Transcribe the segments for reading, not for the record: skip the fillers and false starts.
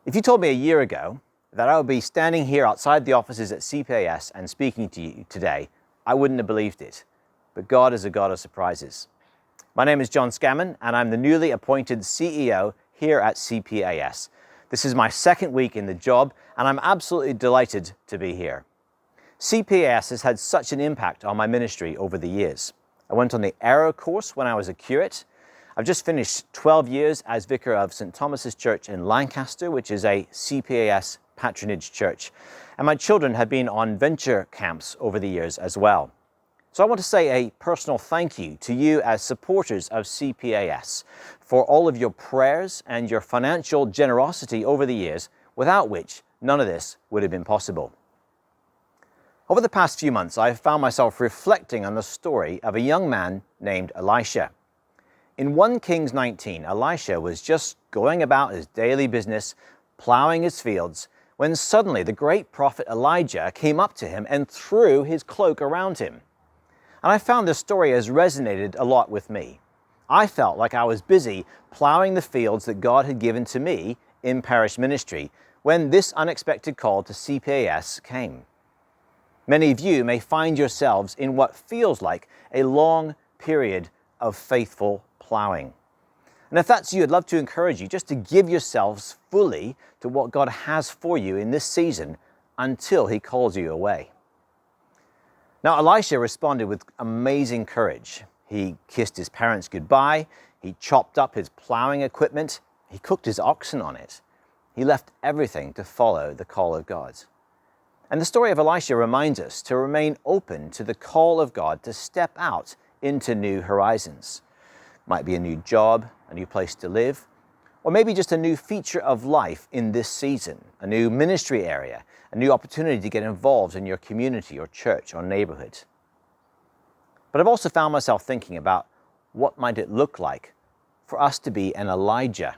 If you told me a year ago that I would be standing here outside the offices at CPAS and speaking to you today, I wouldn't have believed it. But God is a God of surprises. My name is John Scammon, and I'm the newly appointed CEO here at CPAS. This is my second week in the job, and I'm absolutely delighted to be here. CPAS has had such an impact on my ministry over the years. I went on the Arrow course when I was a curate. I've just finished 12 years as vicar of St. Thomas's Church in Lancaster, which is a CPAS patronage church. And my children have been on venture camps over the years as well. So I want to say a personal thank you to you as supporters of CPAS for all of your prayers and your financial generosity over the years, without which none of this would have been possible. Over the past few months, I have found myself reflecting on the story of a young man named Elisha. In 1 Kings 19, Elisha was just going about his daily business, plowing his fields, when suddenly the great prophet Elijah came up to him and threw his cloak around him. And I found this story has resonated a lot with me. I felt like I was busy plowing the fields that God had given to me in parish ministry when this unexpected call to CPAS came. Many of you may find yourselves in what feels like a long period of faithful plowing. And if that's you, I'd love to encourage you just to give yourselves fully to what God has for you in this season until He calls you away. Now, Elisha responded with amazing courage. He kissed his parents goodbye, he chopped up his plowing equipment, he cooked his oxen on it. He left everything to follow the call of God. And the story of Elisha reminds us to remain open to the call of God to step out into new horizons. It might be a new job, a new place to live, or maybe just a new feature of life in this season, a new ministry area, a new opportunity to get involved in your community or church or neighborhood. But I've also found myself thinking about what might it look like for us to be an Elijah.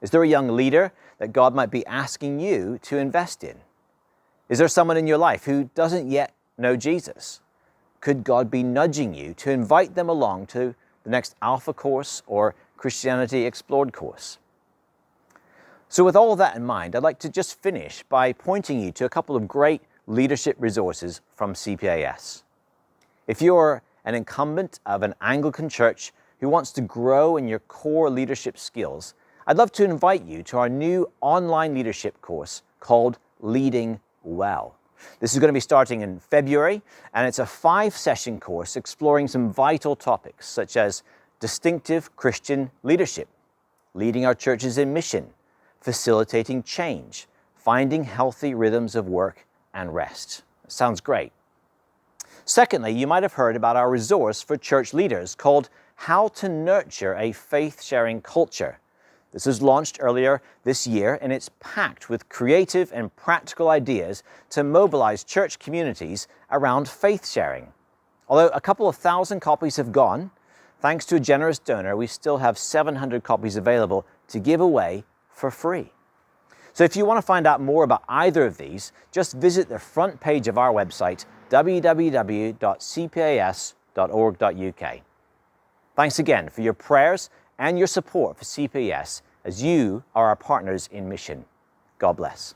Is there a young leader that God might be asking you to invest in? Is there someone in your life who doesn't yet know Jesus? Could God be nudging you to invite them along to the next Alpha course or Christianity Explored course? So with all of that in mind, I'd like to just finish by pointing you to a couple of great leadership resources from CPAS. If you're an incumbent of an Anglican church who wants to grow in your core leadership skills, I'd love to invite you to our new online leadership course called Leading Well. This is going to be starting in February, and it's a 5-session course exploring some vital topics such as distinctive Christian leadership, leading our churches in mission, facilitating change, finding healthy rhythms of work and rest. Sounds great. Secondly, you might have heard about our resource for church leaders called How to Nurture a Faith-Sharing Culture. This was launched earlier this year, and it's packed with creative and practical ideas to mobilize church communities around faith sharing. Although a couple of thousand copies have gone, thanks to a generous donor, we still have 700 copies available to give away for free. So if you want to find out more about either of these, just visit the front page of our website, www.cpas.org.uk. Thanks again for your prayers and your support for CPAS as you are our partners in mission. God bless.